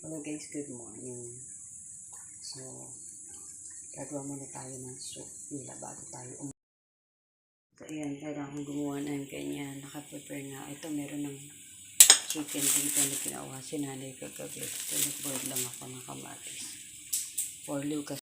Hello guys, good morning. So, gagawa muna tayo ng soup nila bago tayo So, ayan, kailangan gumawa ng ganyan. Nakaprepare na. Ito, meron ng chicken dito na ginawa si nanay kagabi. So, nag-boil lang ako ng kamatis. For Lucas.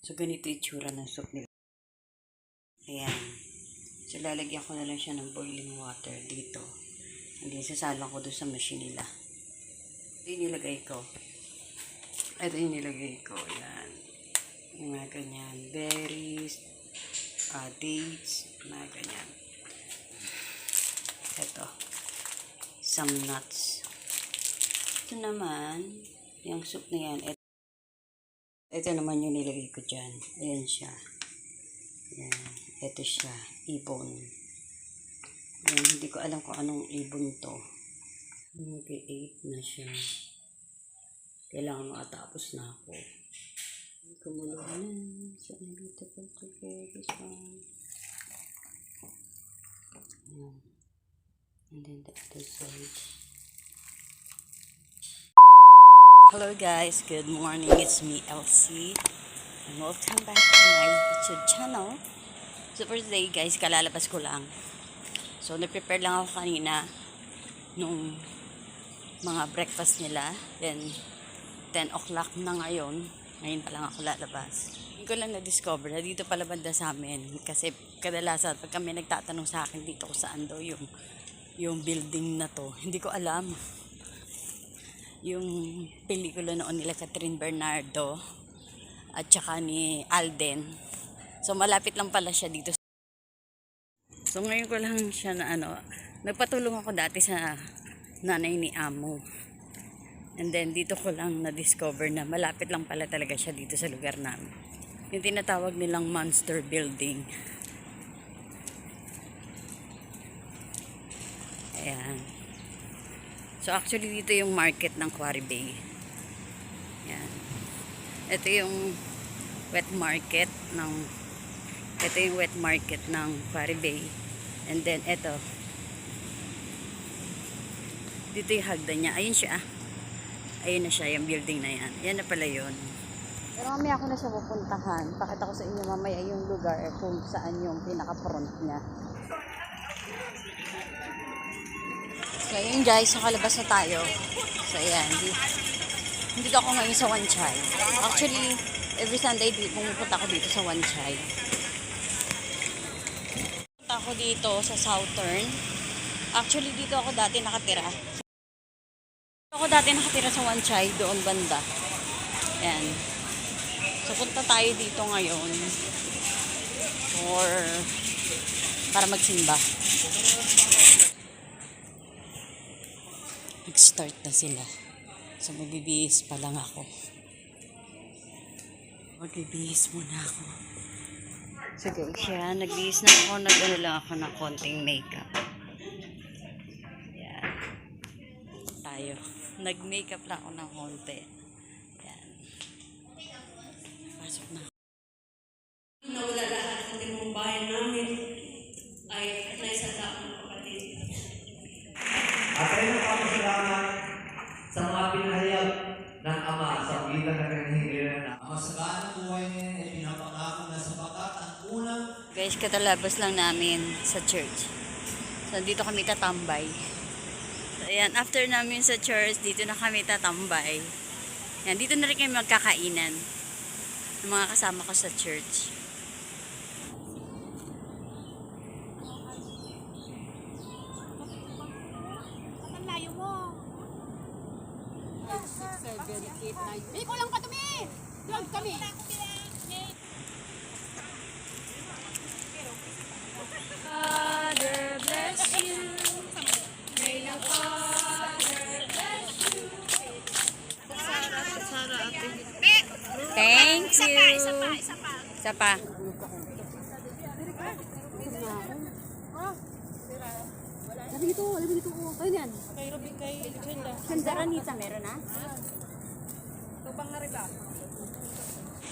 So, ganito yung tsura ng soup nila. Ayan. So, lalagyan ko na lang siya ng boiling water dito. Hindi, sasalang ko doon sa machine nila. Ito yung nilagay ko. Ayan. Yung mga ganyan. Berries, dates, mga ganyan. Ito. Some nuts. Ito naman, yung soup na yan. Ito naman yung nilagay ko dyan. Ayan siya. Ayan. Ito siya. Ibon. Ayan. Hindi ko alam kung anong ibon to. Mag-8 na siya. Kailangan makatapos na ako. Kumulo na. So, I'm beautiful to get this one. Ayan. And then the other side. Hello guys, good morning. It's me, Elsie. And welcome back to my YouTube channel. So for today guys, kalalabas ko lang. So nag-prepare lang ako kanina nung mga breakfast nila. Then 10 o'clock na ngayon. Ngayon pa lang ako lalabas. Hindi ko lang na-discover na dito pala banda sa amin. Kasi kadalasan pag kami nagtatanong sa akin dito kung saan daw yung building na to. Hindi ko alam. Yung pelikula noon nila Catherine Bernardo at saka ni Alden. So malapit lang pala siya dito. So ngayon ko lang siya na nagpatulong ako dati sa nanay ni Amo. And then dito ko lang na-discover na malapit lang pala talaga siya dito sa lugar namin. Yung tinatawag nilang Monster Building. Ayan. So actually dito yung market ng Quarry Bay. Yan. Ito yung wet market ng Quarry Bay. And then ito. Dito yung hagdan niya. Ayun siya. Ayun na siya, yung building na yan. Yan na pala yun. Pero mamaya ako na siya pupuntahan. Pakita ko sa inyo mamaya yung lugar kung saan yung pinaka-front niya. So, yun guys, nakalabas na tayo. So, ayan. Dito ako ngayon sa Wan Chai. Actually, every Sunday pumupunta ako dito sa Wan Chai. Pupunta ako dito sa Southern. Actually, dito ako dati nakatira. Sa Wan Chai, doon banda. Ayan. So, punta tayo dito ngayon para magsimba. Nag-start na sila. So, magbibihis pa lang ako. Magbibihis muna ako. So, guys, yan. Nagbihis na ako. Nag-ano lang ako ng konting makeup. Yan. Tayo. Nag-makeup lang ako ng konti. Yan. Pasok na ako. Nawala lahat ng limang bahay namin ay naisanda ang kapatid. At ayun ang salamat guys, katalabas lang namin sa church. So, dito kami tatambay. So, ayan, after namin sa church, dito na kami tatambay. Ayan, dito na rin kami magkakainan ng mga kasama ko sa church. Layo mo. 5, 6, 7, 8, 9. Ko lang pa kami. 12 kami. Father bless you. May the Father bless you. Thank you. Isa pa. Labi dito. Ayun yan. Kay Robin, kay Genda. Sandaranita, meron na? Tubang na riba.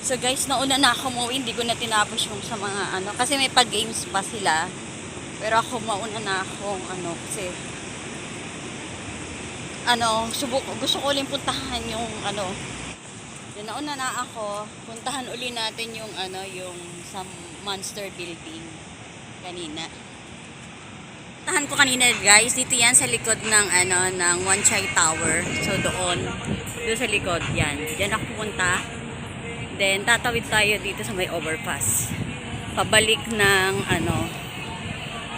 So guys, nauna na ako umuwi, hindi ko na tinapos yung sa mga ano, kasi may pag-games pa sila. Pero ako mauna na akong ano, kasi gusto ko ulit puntahan yung ano. Yun, nauna na ako, puntahan uli natin yung ano, yung sa Monster Building kanina. Puntahan ko kanina guys, dito yan sa likod ng ano, ng Wan Chai Tower. So doon sa likod yan. Diyan ako pupunta. Then, tatawid tayo dito sa may overpass. Pabalik ng,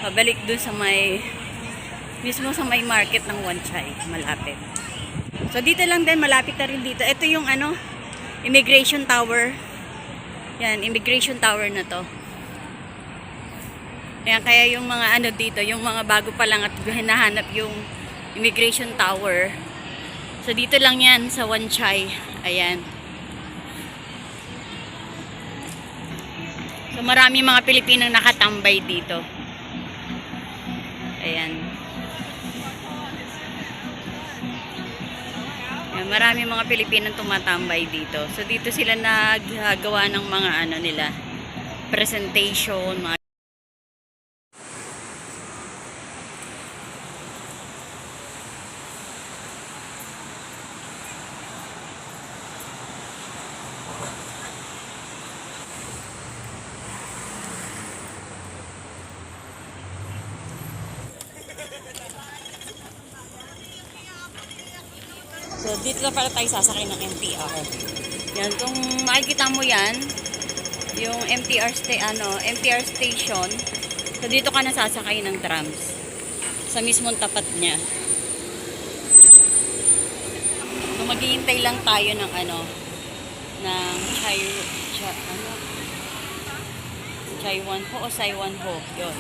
pabalik dun sa may, mismo sa may market ng Wan Chai, malapit. So, dito lang din, malapit na rin dito. Ito yung, immigration tower. Yan, immigration tower na to. Yan, kaya yung mga dito, yung mga bago pa lang at hinahanap yung immigration tower. So, dito lang yan sa Wan Chai. Ayan. So, marami mga Pilipinong nakatambay dito. Ayan. Ayan, marami mga Pilipinong tumatambay dito. So, dito sila naggagawa ng mga nila, presentation, mga So, dito na pala tayo sasakay ng MTR. Yan, kung makikita mo yan, yung MTR station. So, dito ka na sasakay ng trams. Sa mismong tapat niya. So, maghihintay lang tayo ng ng Chaiwan Ho o Saiwan Ho. Yun.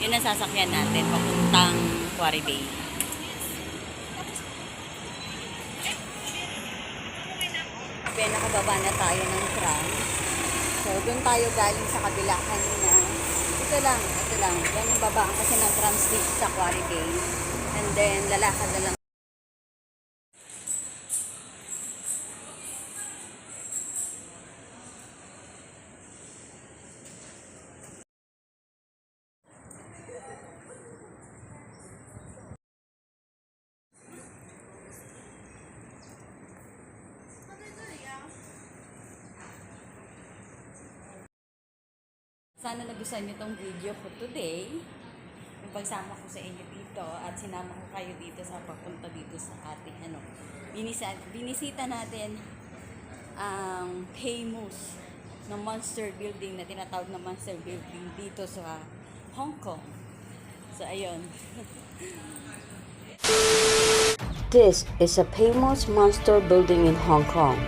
Yun ang sasakyan natin papuntang Quarry Bay. Nakababa na tayo ng tram. So, doon tayo galing sa kabila kanina. Ito lang. Yan yung babaan kasi ng trams dito sa Quarry Bay. And then, lalakad na lang. Sana nagustuhan niyo tong video ko today. Yung pagsama ko sa inyo dito at sinama ko kayo dito sa papunta dito sa ating binisita natin ang famous na Monster Building na tinatawag na Monster Building dito sa Hong Kong. So ayun. This is a famous monster building in Hong Kong.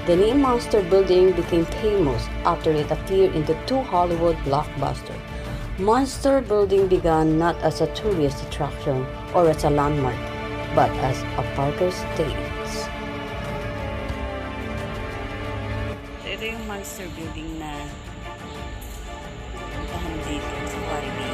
The name Monster Building became famous after it appeared in the two Hollywood blockbusters. Monster Building began not as a tourist attraction or as a landmark, but as a Parker Estates. So ito yung Monster Building na puntahan dito sa Quarry Bay.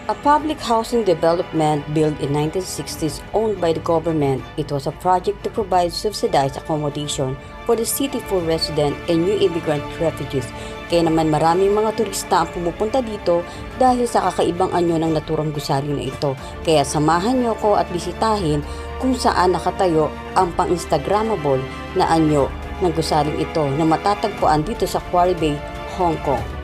A public housing development built in 1960s owned by the government, it was a project to provide subsidized accommodation for the city full resident and new immigrant refugees. Kaya naman maraming mga turista ang pumupunta dito dahil sa kakaibang anyo ng naturang gusali na ito. Kaya samahan niyo ko at bisitahin kung saan nakatayo ang pang-instagrammable na anyo ng gusaling ito na matatagpuan dito sa Quarry Bay, Hong Kong.